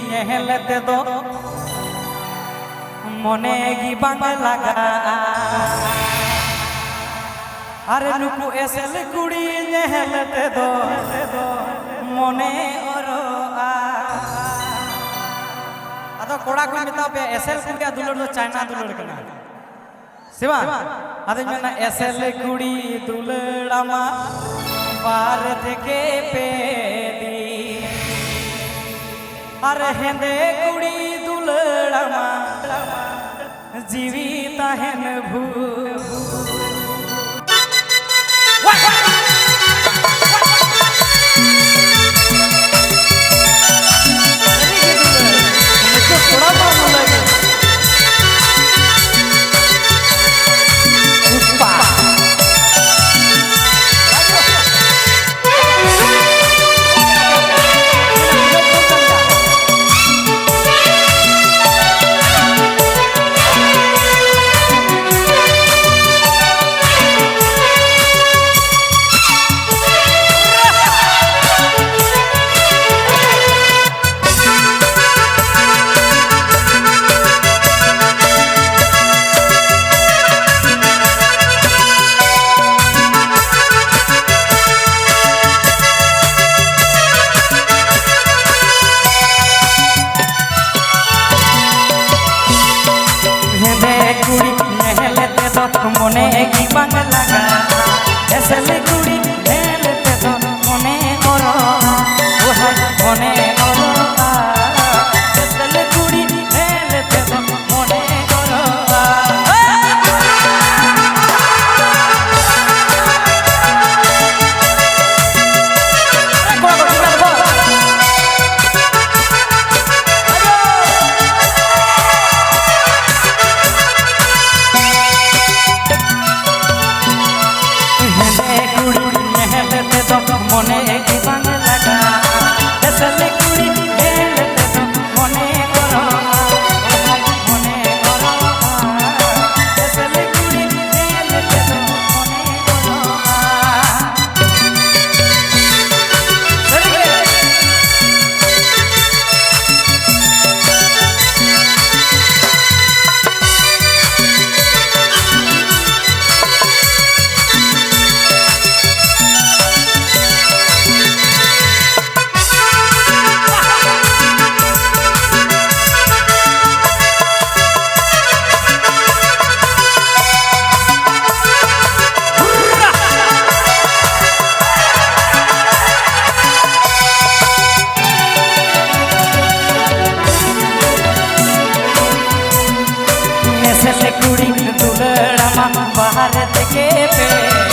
नेहलते दो मने गी बांग लगा अरे नुकु एसल कुड़ी नेहलते दो मने ओरो अदो कोड़ा को मिता पे एसल कुड़ी दुलर दो चाइना दुलर कना सिवा अदो मेना एसल कुड़ी दुलड़ामा बार थेके पेदी अरे हेंदे कुड़ी दुलड़ामा जीवी ताहेन भू मने की बांग लगा एसल कुड़ी नेहलते दो मने ओरो मने ओरो एसल कुड़ी नेहलते दो मने ओरो मने की बांग लगा एसल कुड़ी नेहलते दो मने ओरो मने ओरो एसल कुड़ी नेहलते दो मने ओरो कुड़ी दुलड़ामा बाहर थेके पे